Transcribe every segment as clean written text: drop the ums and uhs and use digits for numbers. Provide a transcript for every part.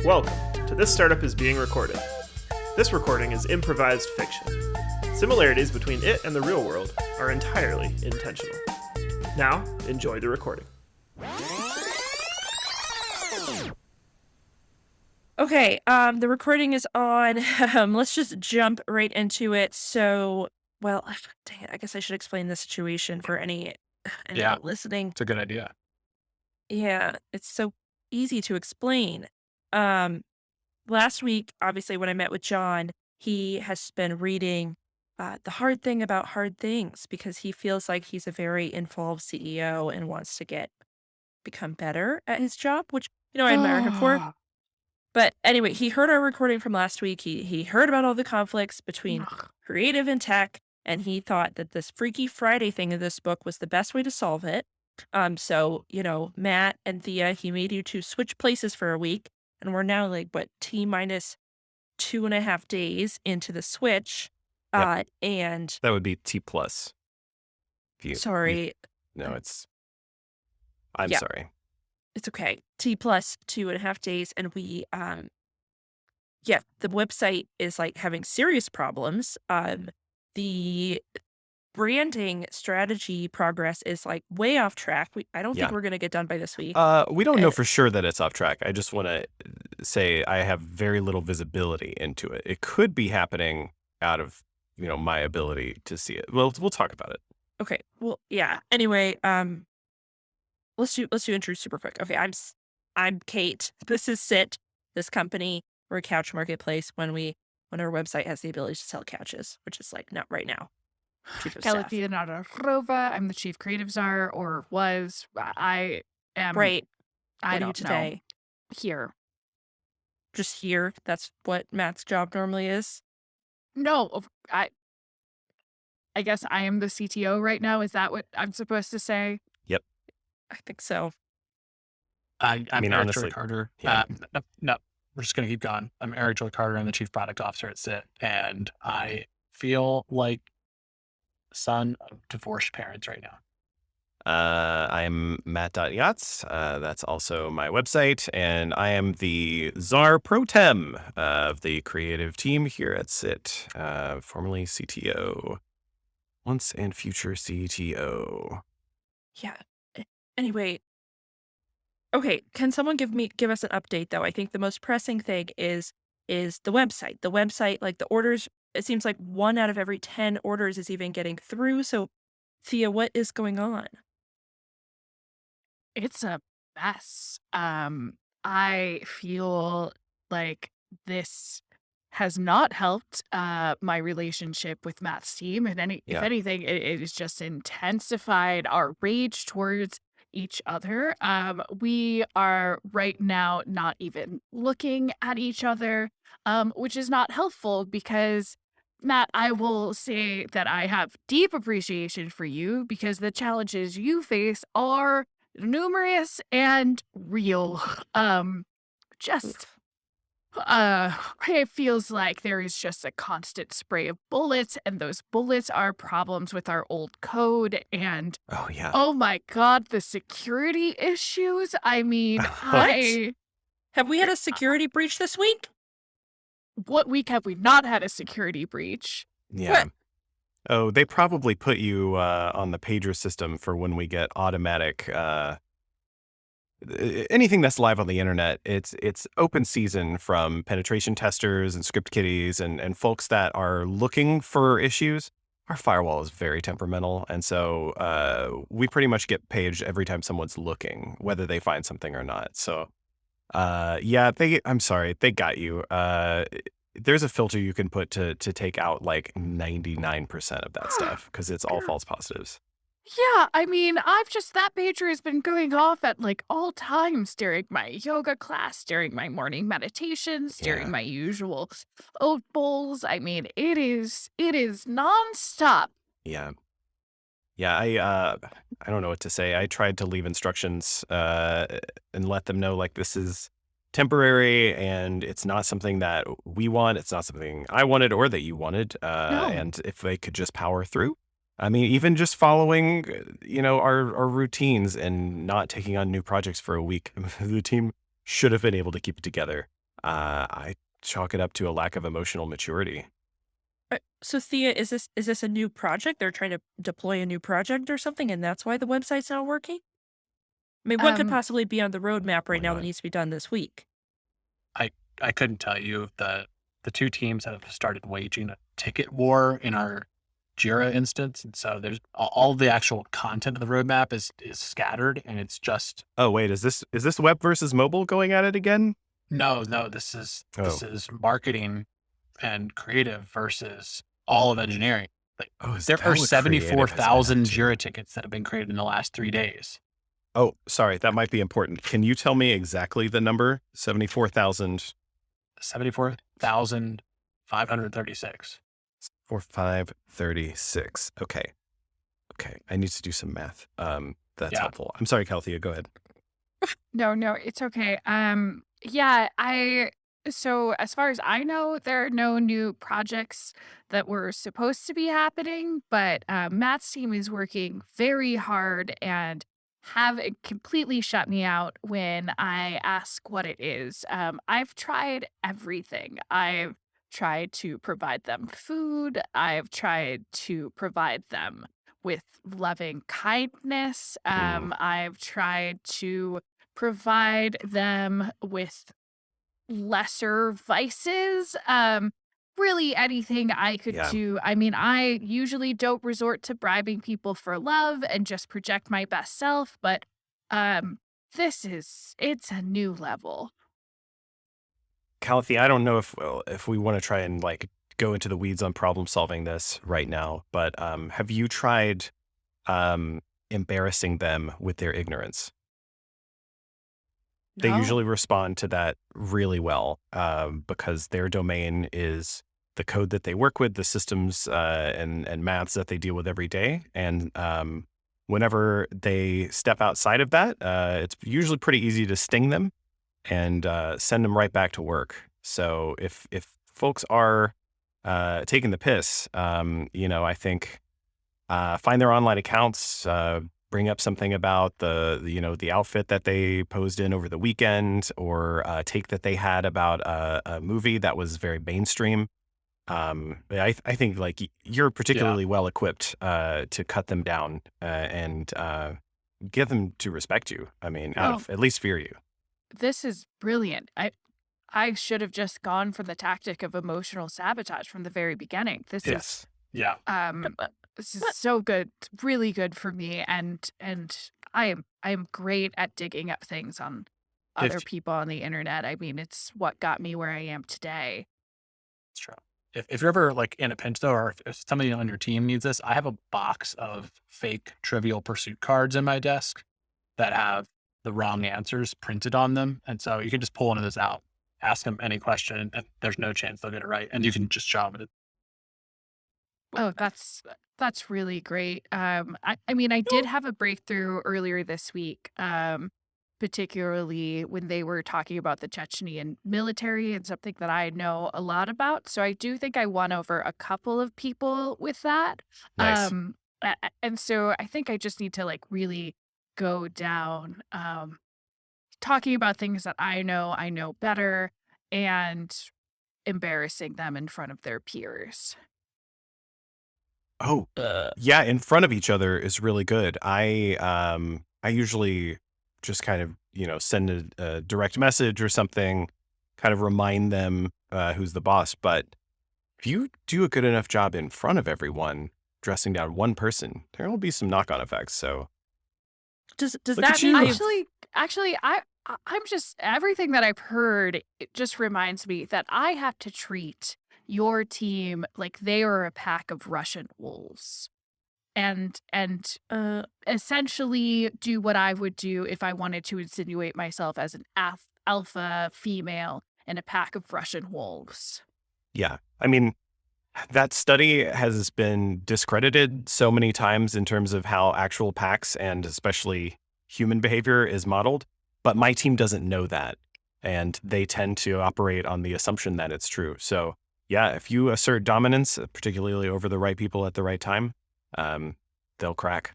Welcome to This Startup is Being Recorded. This recording is improvised fiction. Similarities between it and the real world are entirely intentional. Now, enjoy the recording. Okay, the recording is on. Let's just jump right into it. So, well, dang it, I guess I should explain the situation for anyone listening. It's a good idea. Yeah, it's so easy to explain. Last week, obviously, when I met with John, he has been reading The Hard Thing About Hard Things because he feels like he's a very involved CEO and wants to become better at his job, which, I admire him for. But anyway, he heard our recording from last week. He heard about all the conflicts between creative and tech, and he thought that this Freaky Friday thing in this book was the best way to solve it. So, Matt and Thea, he made you two switch places for a week, and we're now T minus 2.5 days into the switch. Yep. And That would be T plus. sorry. I'm sorry. It's okay. T plus 2.5 days. And we, the website is having serious problems. The branding strategy progress is way off track. I don't think we're going to get done by this week. We don't know for sure that it's off track. I just want to say I have very little visibility into it. It could be happening out of, my ability to see it. Well, we'll talk about it. Okay. Well, yeah. Anyway, let's do intros super quick. Okay, I'm Kate. This is Sit. This company, we're a couch marketplace when our website has the ability to sell couches, which is not right now. Chief of staff. Rova. I'm the chief creative czar, or was. I am. Right. I What are don't you today? know. Here. Just here. That's what Matt's job normally is. No, I guess I am the CTO right now. Is that what I'm supposed to say? Yep. I think so. I'm Eric honestly, Joy Carter. Yeah. No, we're just going to keep going. I'm Eric Joy Carter. I'm the chief product officer at SIT, and I feel like the son of divorced parents right now. I'm Matt.Yachts. That's also my website, and I am the Czar Pro Tem of the creative team here at SIT, formerly CTO, once and future CTO. Yeah. Anyway. Okay, can someone give us an update though? I think the most pressing thing is the website. The website, the orders, it seems like 1 out of every 10 orders is even getting through. So, Thea, what is going on? It's a mess. I feel like this has not helped my relationship with Matt's team. And if anything, it has just intensified our rage towards each other. We are right now not even looking at each other, which is not helpful because, Matt, I will say that I have deep appreciation for you because the challenges you face are numerous and real. It feels like there is just a constant spray of bullets, and those bullets are problems with our old code. And oh my God, the security issues. I mean, Have we had a security breach this week? What week have we not had a security breach? Yeah. What? Oh, they probably put you on the pager system for when we get automatic anything that's live on the internet. It's open season from penetration testers and script kiddies and folks that are looking for issues. Our firewall is very temperamental, and so we pretty much get paged every time someone's looking, whether they find something or not. So I'm sorry, they got you. There's a filter you can put to take out 99% of that stuff because it's all false positives. Yeah, I mean, that pager has been going off at all times during my yoga class, during my morning meditations, during my usual oat bowls. I mean, it is nonstop. Yeah. Yeah, I don't know what to say. I tried to leave instructions and let them know this is temporary and it's not something that we want. It's not something I wanted or that you wanted. No. And if they could just power through. I mean, even just following, our routines and not taking on new projects for a week, the team should have been able to keep it together. I chalk it up to a lack of emotional maturity. So Thea, is this a new project? They're trying to deploy a new project or something, and that's why the website's not working? I mean, what could Um, possibly be on the roadmap Oh right my now that God. needs to be done this week? I I couldn't tell you. The two teams have started waging a ticket war in our Jira instance, and so there's all the actual content of the roadmap is scattered, and it's just Oh wait, is this web versus mobile going at it again? no. This Oh. is marketing and creative versus all of engineering. Like Oh, is there are that what creative has been up 74,000 to? Jira tickets that have been created in the last 3 days. Oh, sorry, that might be important. Can you tell me exactly the number? 74,000 74,536. or 536. Okay. Okay. I need to do some math. That's Yeah. helpful. I'm sorry, Calthea, go ahead. no, it's okay. Yeah, so as far as I know, there are no new projects that were supposed to be happening, but Matt's team is working very hard and have it completely shut me out when I ask what it is. I've tried everything. I've tried to provide them food. I've tried to provide them with loving kindness. Mm, I've tried to provide them with lesser vices. Really anything I could yeah. do. I mean, I usually don't resort to bribing people for love and just project my best self, but um it's a new level. Calthea, I don't know if we want to try and like go into the weeds on problem solving this right now, but have you tried um, embarrassing them with their ignorance? They No. usually respond to that really well because their domain is the code that they work with, the systems and maths that they deal with every day. And whenever they step outside of that, it's usually pretty easy to sting them and send them right back to work. So if folks are taking the piss, I think find their online accounts, bring up something about the outfit that they posed in over the weekend, or a take that they had about a movie that was very mainstream. I think like you're Yeah. particularly well equipped to cut them down and get them to respect you. I mean, out No, of at least fear you. this is brilliant. I should have just gone for the tactic of emotional sabotage from the very beginning. Yes. Yeah. Um, But this is but so good, really good for me, and I am great at digging up things on other If people on the internet. I mean, it's what got me where I am today. It's true. If you're ever like in a pinch though, or if somebody on your team needs this, I have a box of fake Trivial Pursuit cards in my desk that have the wrong answers printed on them. And so you can just pull one of those out, ask them any question, and there's no chance they'll get it right. And you can just shove it. Oh, that's really great. I mean, I did have a breakthrough earlier this week, particularly when they were talking about the Chechnyan military and something that I know a lot about. So I do think I won over a couple of people with that. Nice. And so I think I just need to like really go down, talking about things that I know better, and embarrassing them in front of their peers. Oh, uh, yeah, in front of each other is really good. I usually just kind of, send a direct message or something, kind of remind them who's the boss. But if you do a good enough job in front of everyone, dressing down one person, there will be some knock-on effects. So does look that at mean you. they've Actually, I'm just everything that I've heard, it just reminds me that I have to treat your team like they are a pack of Russian wolves. And uh essentially do what I would do if I wanted to insinuate myself as an alpha female in a pack of Russian wolves. Yeah. I mean, that study has been discredited so many times in terms of how actual packs and especially human behavior is modeled, but my team doesn't know that. And they tend to operate on the assumption that it's true. So, yeah, if you assert dominance, particularly over the right people at the right time, um, they'll crack.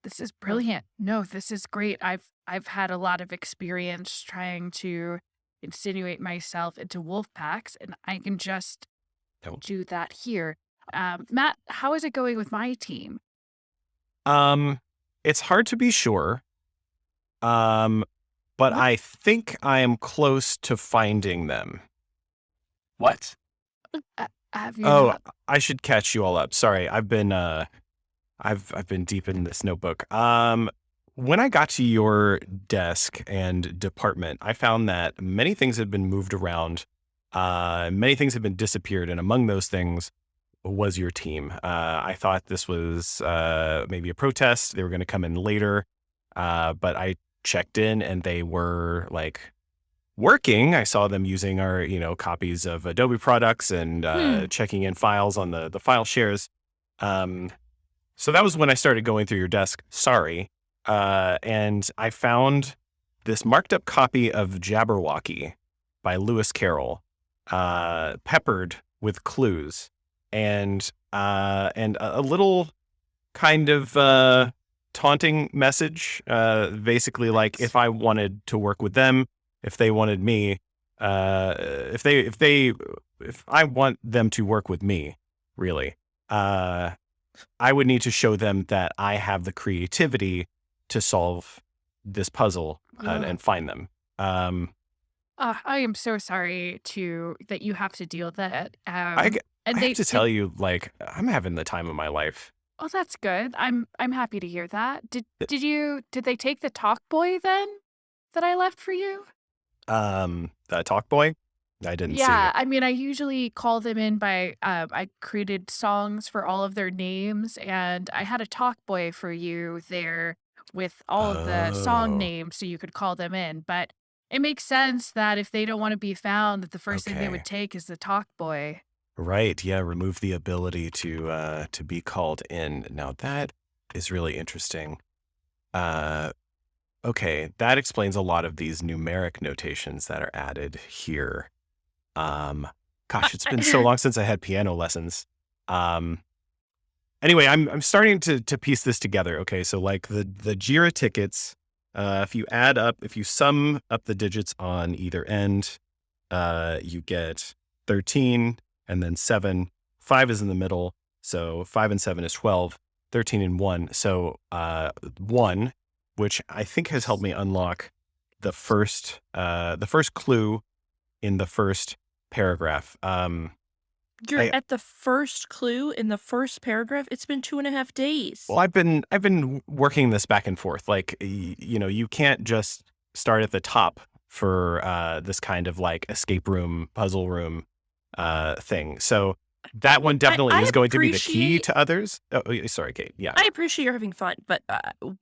This is brilliant. No, this is great. I've had a lot of experience trying to insinuate myself into wolf packs, and I can just Don't. do that here. Matt, how is it going with my team? It's hard to be sure. But What? I think I am close to finding them. What? Have you Oh, not? I should catch you all up. Sorry, I've been deep in this notebook. When I got to your desk and department, I found that many things had been moved around. Many things had been disappeared, and among those things was your team. I thought this was maybe a protest. They were going to come in later, but I checked in and they were like working. I saw them using our, copies of Adobe products and checking in files on the file shares. So that was when I started going through your desk. Sorry. And I found this marked up copy of Jabberwocky by Lewis Carroll, peppered with clues and a little kind of taunting message, basically like if I wanted to work with them, if they wanted me, if I want them to work with me, really, I would need to show them that I have the creativity to solve this puzzle and find them. I am so sorry that you have to deal with that. I And have to tell you, like, I'm having the time of my life. oh, that's good. I'm happy to hear that. Did they take the talk boy then that I left for you? The talk boy, I didn't see Yeah, it. I mean, I usually call them in by I created songs for all of their names, and I had a talk boy for you there with all of the song Oh, names so you could call them in. But it makes sense that if they don't want to be found, that the first thing they would okay. take is the talk boy. Right. Yeah. Remove the ability to be called in. Now that is really interesting. Uh, okay. That explains a lot of these numeric notations that are added here. Um, Gosh, it's been so long since I had piano lessons. Um, anyway, I'm starting to piece this together. Okay. So like the Jira tickets, if you sum up the digits on either end, you get 13 and then 7. 5 is in the middle. So 5 and 7 is 12. 13 and 1. So 1, which I think has helped me unlock the first clue in the first paragraph. You're I at the first clue in the first paragraph. It's been 2.5 days. Well, I've been working this back and forth. Like you can't just start at the top for this kind of like escape room, puzzle room thing. So that one definitely I is going to be the key appreciate to others. Oh, sorry, Kate. Yeah. I appreciate you're having fun, but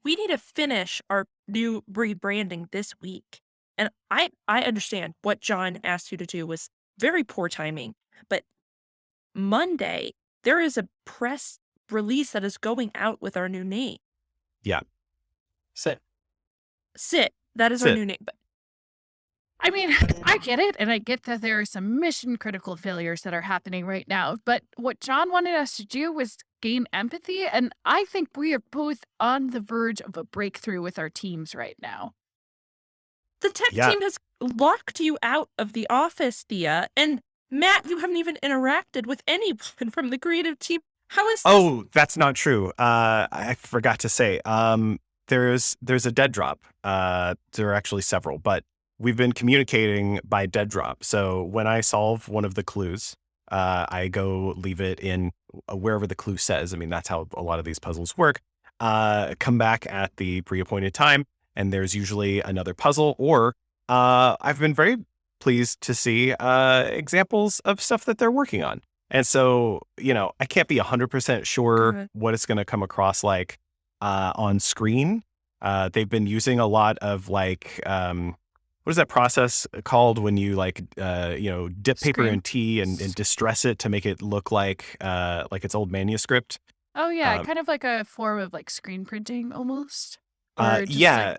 we need to finish our new rebranding this week. And I understand what John asked you to do was very poor timing, but Monday there is a press release that is going out with our new name. Yeah. Sit. Sit, that is our Sit. new name. But I mean, I get it, and I get that there are some mission critical failures that are happening right now. But what John wanted us to do was gain empathy, and I think we are both on the verge of a breakthrough with our teams right now. the tech Yeah. team has locked you out of the office, Thea, and Matt, you haven't even interacted with anyone from the creative team. How is this? Oh, that's not true. I forgot to say. There's a dead drop. There are actually several, but we've been communicating by dead drop. So when I solve one of the clues, I go leave it in wherever the clue says. I mean, that's how a lot of these puzzles work. Come back at the pre-appointed time, and there's usually another puzzle. Or I've been very pleased to see examples of stuff that they're working on. And so, I can't be 100% sure Good. what it's going to come across like on screen. They've been using a lot of like, what is that process called when you like, dip paper Screen. in tea and distress it to make it look like it's old manuscript? Oh yeah, Um, kind of like a form of like screen printing almost, or just yeah,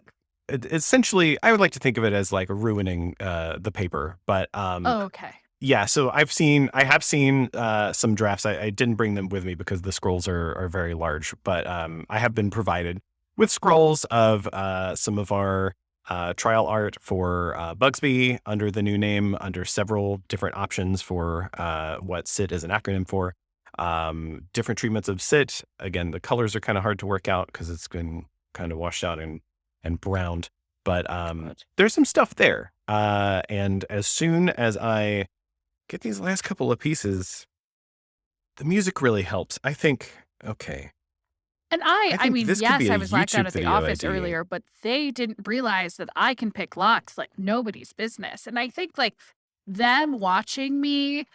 like essentially, I would like to think of it as like ruining the paper, but oh okay. yeah, so I have seen some drafts. I didn't bring them with me because the scrolls are very large, but I have been provided with scrolls of some of our trial art for Bugsby under the new name, under several different options for what SIT is an acronym for. Different treatments of SIT. Again, the colors are kind of hard to work out because it's been kind of washed out and browned. But there's some stuff there. And as soon as I get these last couple of pieces, the music really helps. I think, okay. And I I think mean, this could be yes, a I was locked down YouTube at the video office idea. earlier, but they didn't realize that I can pick locks like nobody's business. And I think like them watching me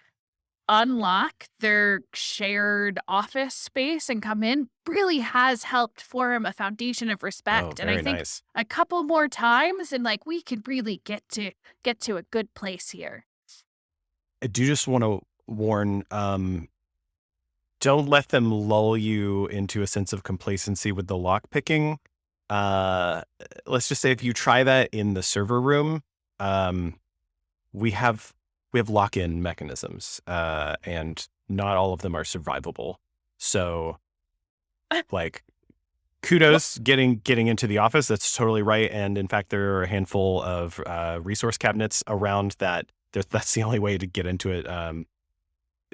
unlock their shared office space and come in really has helped form a foundation of Oh, respect. And I very think nice. a couple more times and like we could really get to a good place here. I do just want to warn, don't let them lull you into a sense of complacency with the lock picking. Let's just say if you try that in the server room, we have lock-in mechanisms, and not all of them are survivable. So, like, kudos getting into the office. That's totally right. And in fact, there are a handful of resource cabinets around that. That's the only way to get into it.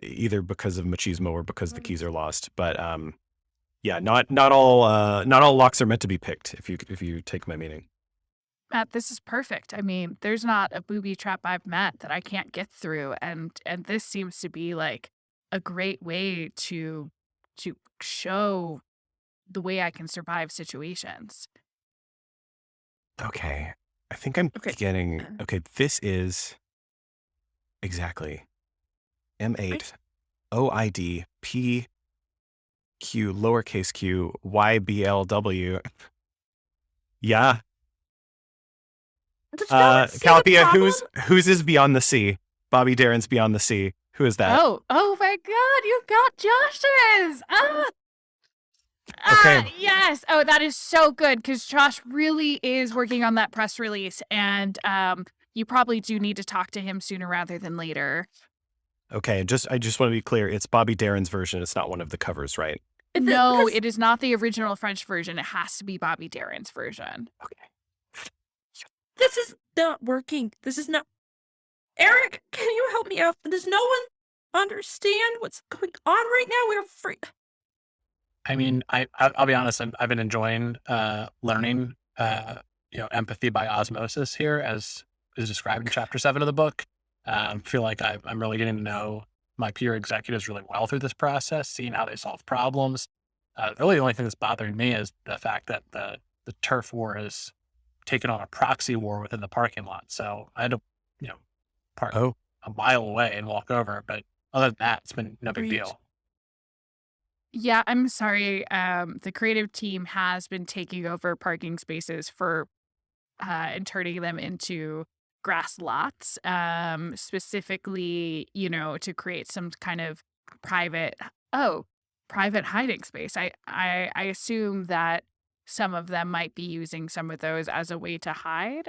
Either because of machismo or because the keys are lost. But yeah, not all locks are meant to be picked. If you take my meaning. Matt, this is perfect. I mean, there's not a booby trap I've met that I can't get through, and this seems to be like a great way to show the way I can survive situations. Okay, I think I'm Okay. getting. Okay, this is exactly M8 OID P Q lowercase q YBLW. Yeah. Does no one see the Calipia, problem? whose is Beyond the Sea? Bobby Darin's Beyond the Sea. Who is that? Oh my God, you got Josh's! Okay. Yes. Oh, that is so good because Josh really is working on that press release, and you probably do need to talk to him sooner rather than later. Okay, I just want to be clear. It's Bobby Darin's version. It's not one of the covers, right? No, Because it is not the original French version. It has to be Bobby Darin's version. Okay. this is not working. This is not. Eric, can you help me out? Does no one understand what's going on right now? We're free. I mean, I'll be honest. I've been enjoying learning, empathy by osmosis here, as is described in chapter 7 of the book. Feel like I'm really getting to know my peer executives really well through this process, seeing how they solve problems. Really, the only thing that's bothering me is the fact that the turf war has taken on a proxy war within the parking lot. So I had to, park Oh, a mile away and walk over. But other than that, it's been no big Preach. deal. Yeah, I'm sorry. The creative team has been taking over parking spaces for and turning them into grass lots, specifically, to create some kind of private private hiding space. I assume that some of them might be using some of those as a way to hide.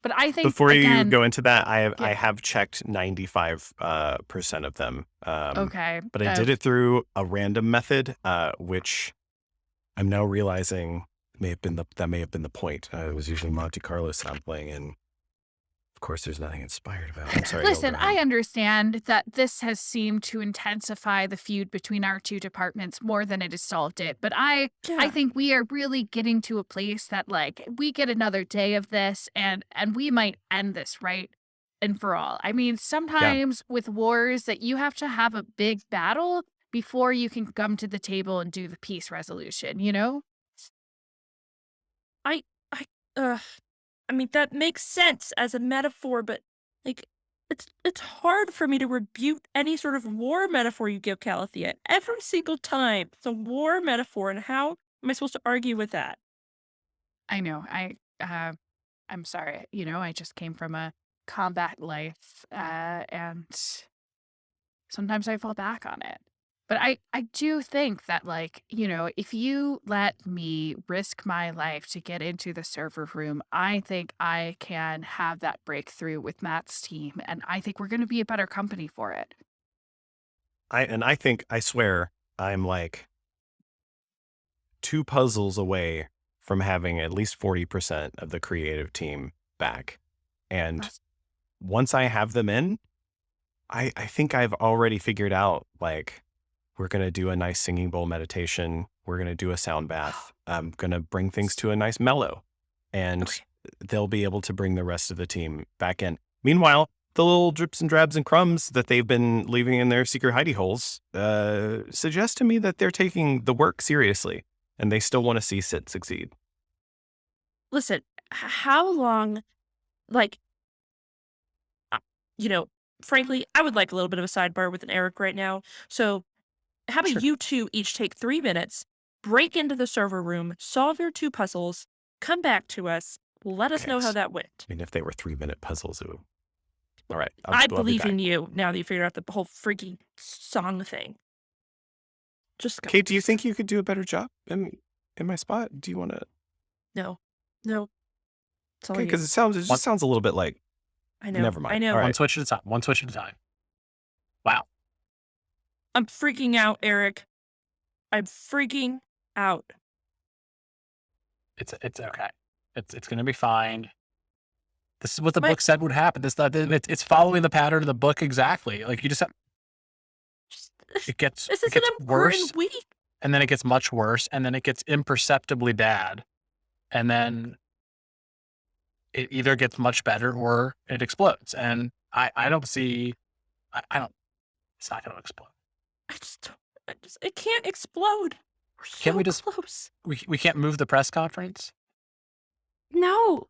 But I think before you again, go into that, I yeah, have checked 95% of them. okay. But I did it through a random method, which I'm now realizing may have been the point. It was usually Monte Carlo sampling, and of course, there's nothing inspired about it. I'm sorry. Listen, go I ahead. understand that this has seemed to intensify the feud between our two departments more than it has solved it, but I Yeah. think we are really getting to a place that like we get another day of this and we might end this right and for all. I mean, sometimes with wars that you have to have a big battle before you can come to the table and do the peace resolution, you know? I, uh, I mean, that makes sense as a metaphor, but like, it's hard for me to rebuke any sort of war metaphor you give, Calithea. Every single time, it's a war metaphor, and how am I supposed to argue with that? I know. I'm sorry. I just came from a combat life, and sometimes I fall back on it. But I do think that, like, if you let me risk my life to get into the server room, I think I can have that breakthrough with Matt's team. And I think we're going to be a better company for it. I swear, I'm like 2 puzzles away from having at least 40% of the creative team back. And That's- once I have them in, I think I've already figured out, like, we're going to do a nice singing bowl meditation. We're going to do a sound bath. I'm going to bring things to a nice mellow. And Okay. they'll be able to bring the rest of the team back in. Meanwhile, the little drips and drabs and crumbs that they've been leaving in their secret hidey holes suggest to me that they're taking the work seriously and they still want to see Sid succeed. Listen, how long, like, uh, frankly, I would like a little bit of a sidebar with an Eric right now. So how about Sure. you two each take 3 minutes, break into the server room, solve your 2 puzzles, come back to us, let us Okay, know how so- that went. I mean, if they were 3-minute puzzles, it would... All right. I I'll be believe back. in you now that you figured out the whole freaking song thing. Just go. Kate, do you think you could do a better job in my spot? Do you want to... No. It's all Okay, you. because it just sounds a little bit like... I know. Never mind. I know. All right. One switch at a time. One switch at a time. Wow. I'm freaking out, Eric. I'm freaking out. It's okay. It's gonna be fine. This is what the But- book said would happen. It's following the pattern of the book exactly. Like you just have, Just- it gets This it is an gets important worse, week. and then it gets much worse, and then it gets imperceptibly bad, and then it either gets much better or it explodes. And I don't see, I don't. It's not going to explode. It can't explode. We're so Can't we just- close. We can't move the press conference. No.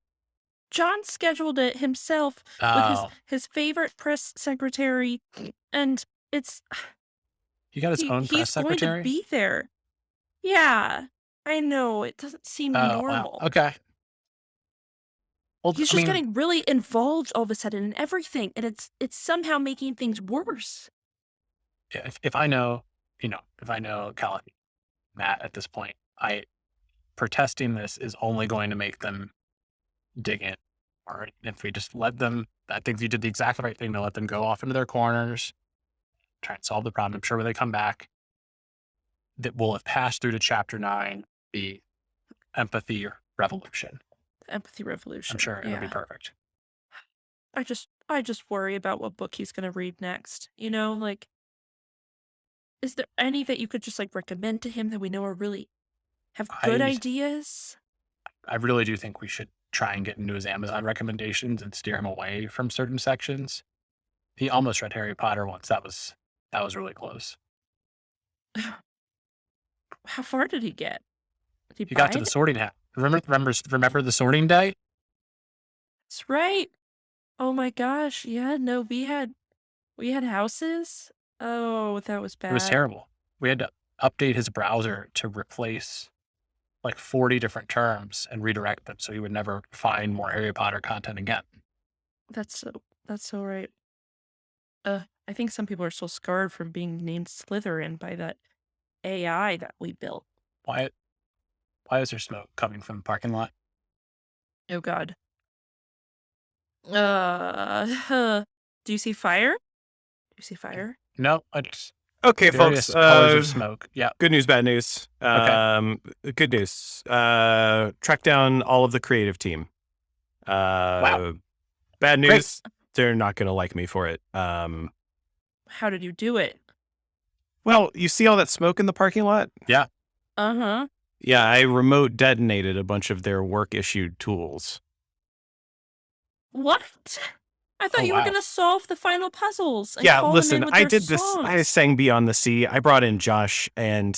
John scheduled it himself with Oh, his favorite press secretary, and it's he got his own he's press going secretary. to be there. Yeah, I know. It doesn't seem Oh, normal. wow. Okay. Well, He's just getting really involved all of a sudden in everything, and it's somehow making things worse. if I know, if I know Callie, Matt at this point, protesting this is only going to make them dig in. Or if we just let them, I think you did the exact right thing to let them go off into their corners, try and solve the problem. I'm sure when they come back, that will have passed through to chapter 9, the empathy revolution. The empathy revolution. I'm sure it'll be Yeah. perfect. I just worry about what book he's gonna read next. Like, is there any that you could just recommend to him that we know are really have good I- ideas? I really do think we should try and get into his Amazon recommendations and steer him away from certain sections. He almost read Harry Potter once. That was really close. How far did he get? Did He he got to buy the it? sorting hat. Remember the sorting day? That's right. Oh my gosh. Yeah, no, we had houses. Oh, that was bad. It was terrible. We had to update his browser to replace like 40 different terms and redirect them so he would never find more Harry Potter content again. That's so right. I think some people are still scarred from being named Slytherin by that AI that we built. Why is there smoke coming from the parking lot? Oh God. Do you see fire? Do you see fire? No, I just Okay, various folks. colors of smoke. Yeah. Good news, bad news. Good news. Track down all of the creative team. Wow. Bad news. They're not going to like me for it. How did you do it? Well, you see all that smoke in the parking lot? Uh-huh. Yeah, I remote detonated a bunch of their work-issued tools. What? I thought Oh, you were wow. gonna solve the final puzzles. And Yeah, call them listen, in with I their did this. I songs. sang Beyond the Sea. I brought in Josh, and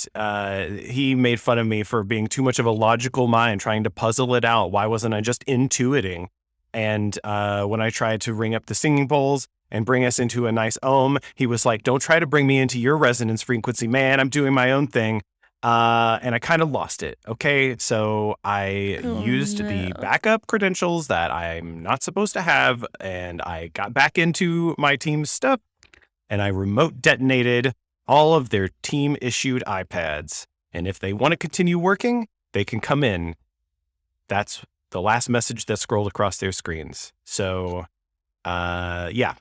he made fun of me for being too much of a logical mind, trying to puzzle it out. Why wasn't I just intuiting? And when I tried to ring up the singing bowls and bring us into a nice ohm, he was like, "Don't try to bring me into your resonance frequency, man. I'm doing my own thing." And I kind of lost it. Okay, so I Oh, used the no. backup credentials that I'm not supposed to have, and I got back into my team's stuff, and I remote detonated all of their team-issued iPads. And if they want to continue working, they can come in. That's the last message that scrolled across their screens. So, yeah.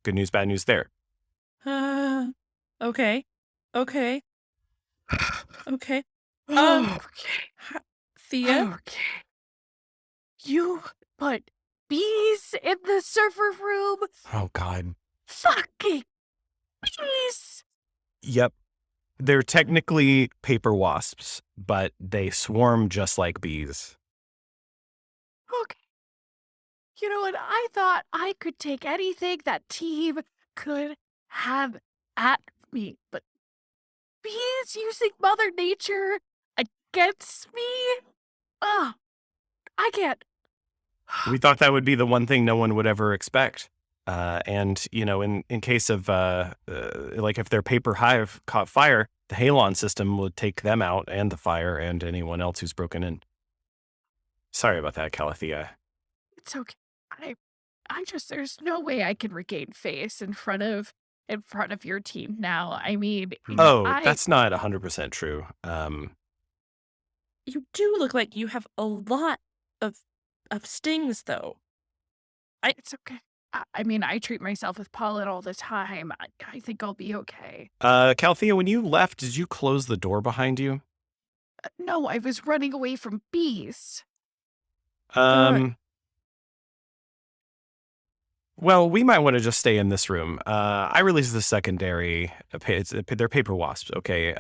Good news, bad news there. Okay. Okay. Okay. Okay. Thea? Okay. You put bees in the server room? Oh, God. Fucking bees! Yep. They're technically paper wasps, but they swarm just like bees. Okay. You know what? I thought I could take anything that team could have at me, but bees using Mother Nature against me? Oh, I can't. We thought that would be the one thing no one would ever expect. And, in case of, like if their paper hive caught fire, the Halon system would take them out and the fire and anyone else who's broken in. Sorry about that, Calathea. It's okay. There's no way I can regain face in front of your team now. I mean, Oh, that's not 100% true. You do look like you have a lot of stings, though. it's okay. I mean, I treat myself with pollen all the time. I think I'll be okay. Calathea, when you left, did you close the door behind you? No, I was running away from bees. Well, we might want to just stay in this room. I released the secondary. They're paper wasps. Okay.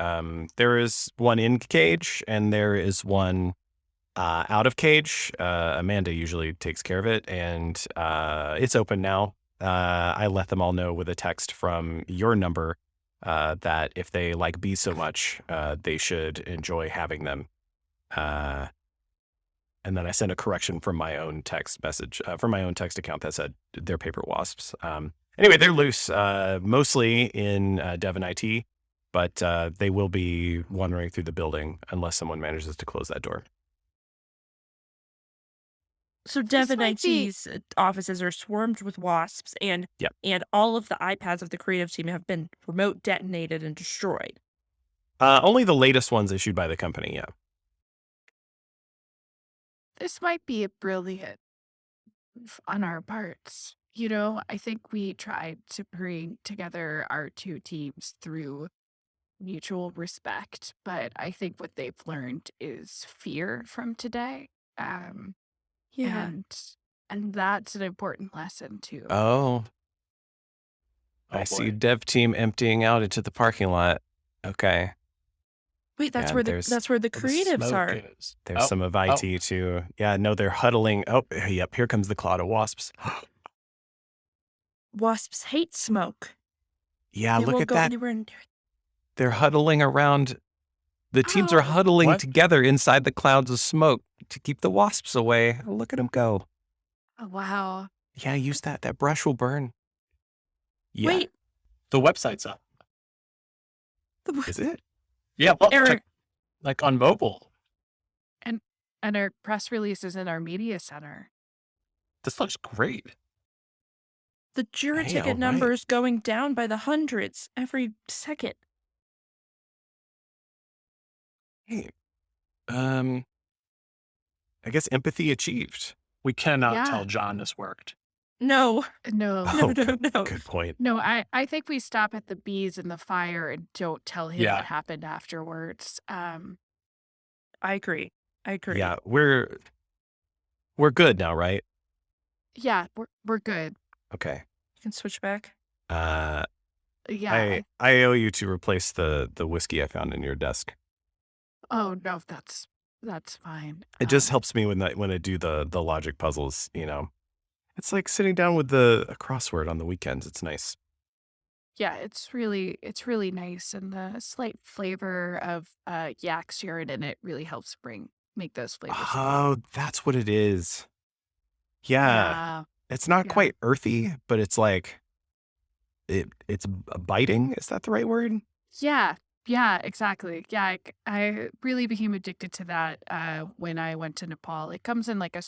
There is one in cage and there is one out of cage. Amanda usually takes care of it, and it's open now. I let them all know with a text from your number that if they like bees so much, they should enjoy having them. And then I sent a correction from my own text message, from my own text account that said they're paper wasps. Anyway, they're loose, mostly in Dev and IT, but they will be wandering through the building unless someone manages to close that door. So Dev and might be- IT's offices are swarmed with wasps, and Yep. and all of the iPads of the creative team have been remote detonated and destroyed. Only the latest ones issued by the company, yeah. This might be a brilliant on our parts. You know, I think we tried to bring together our two teams through mutual respect, but I think what they've learned is fear from today. And that's an important lesson too. Oh, I see dev team emptying out into the parking lot. Okay. Wait, that's Yeah, where there's- that's where the creatives are. There's some of IT too. Yeah, no, they're huddling. Oh, yep, here comes the cloud of wasps. Wasps hate smoke. Yeah, They look won't at go that. anywhere near. They're huddling around. The teams are Oh, huddling what? together inside the clouds of smoke to keep the wasps away. Look at them go. Oh, wow. Yeah, use that brush will burn. Yeah. Wait, The website's up. Is it? Yeah, well, Eric. check, like on mobile. And our press release is in our media center. This looks great. The Jura Hey, ticket alright. number is going down by the hundreds every second. Hey. I guess empathy achieved. We cannot Yeah. tell John this worked. No, No. Oh, no. Good point. No, I think we stop at the bees and the fire and don't tell him Yeah. what happened afterwards. I agree. Yeah, we're good now, right? Yeah, we're good. Okay. You can switch back. Yeah. I owe you to replace the whiskey I found in your desk. Oh no, that's fine. It just helps me when I do the logic puzzles, you know. It's like sitting down with a crossword on the weekends. It's nice. Yeah, it's really nice, and the slight flavor of yak's urine in it really helps make those flavors. Oh, that's what it is. Yeah. It's not Yeah. quite earthy, but it's like it's biting. Is that the right word? Yeah, exactly. Yeah, I really became addicted to that when I went to Nepal. It comes in like a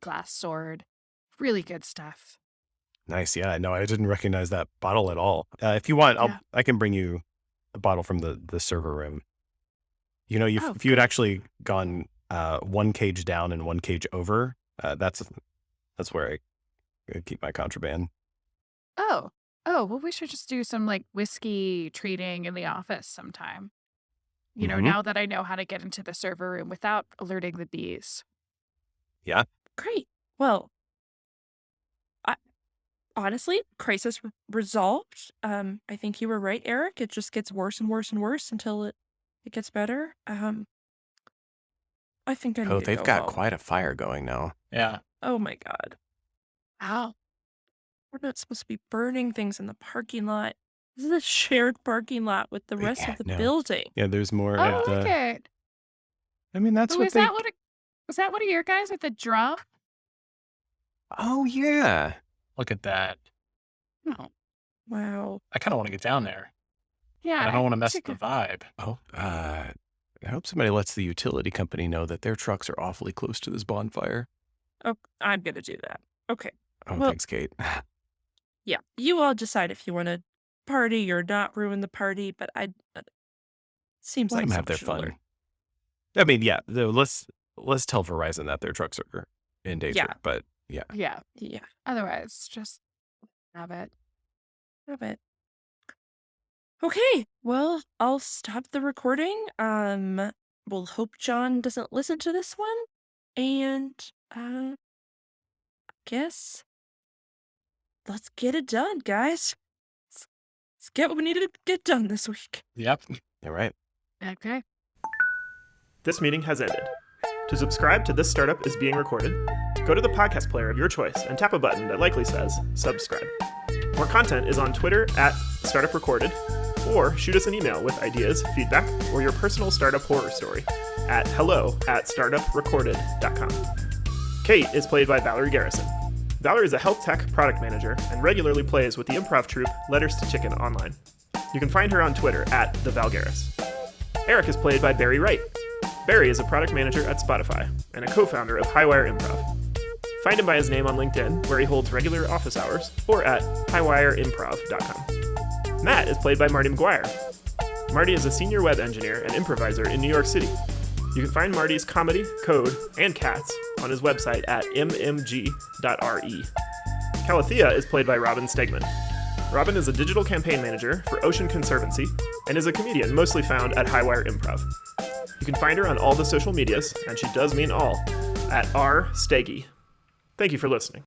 glass sword. Really good stuff. Nice. Yeah. No, I didn't recognize that bottle at all. If you want, Yeah. I can bring you a bottle from the server room. You know, Oh, if you had actually gone one cage down and one cage over, that's where I keep my contraband. Oh, well, we should just do some like whiskey trading in the office sometime. Mhm. now that I know how to get into the server room without alerting the bees. Yeah. Great. Well, I, honestly, crisis resolved. I think you were right, Eric. It just gets worse and worse and worse until it gets better. I think I need Oh, to they've go got home. quite a fire going now. Yeah. Oh my God. Wow. We're not supposed to be burning things in the parking lot. This is a shared parking lot with the rest Yeah, of the no. building. Yeah, there's more Oh, of I like the. it. I mean, that's Oh, what is they. that was that one of your guys with the drum? Oh yeah. Look at that. No. Wow. I kind of want to get down there, Yeah. but I don't want to mess should with the go- vibe. Oh, I hope somebody lets the utility company know that their trucks are awfully close to this bonfire. Oh, I'm gonna do that. Okay. Oh, Well, thanks, Kate. yeah. You all decide if you want to party or not ruin the party, but seems Let like them have someone their should alert. fun. I mean, yeah. Let's tell Verizon that their trucks are in danger. Yeah. But yeah. Yeah. Yeah. Otherwise, just have it. Have it. Okay. Well, I'll stop the recording. We'll hope John doesn't listen to this one, and guess let's get it done, guys. Let's get what we needed to get done this week. Yep. All right. Okay. This meeting has ended. To subscribe to This Startup is Being Recorded, go to the podcast player of your choice and tap a button that likely says subscribe. More content is on Twitter at Startup Recorded, or shoot us an email with ideas, feedback, or your personal startup horror story at hello@startuprecorded.com. Kate is played by Valerie Garrison. Valerie is a health tech product manager and regularly plays with the improv troupe Letters to Chicken online. You can find her on Twitter at @thevalgaris. Eric is played by Barry Wright. Barry is a product manager at Spotify and a co-founder of Highwire Improv. Find him by his name on LinkedIn, where he holds regular office hours, or at highwireimprov.com. Matt is played by Marty McGuire. Marty is a senior web engineer and improviser in New York City. You can find Marty's comedy, code, and cats on his website at mmg.re. Calathea is played by Robin Stegman. Robin is a digital campaign manager for Ocean Conservancy and is a comedian mostly found at Highwire Improv. You can find her on all the social medias, and she does mean all, at @rstegi. Thank you for listening.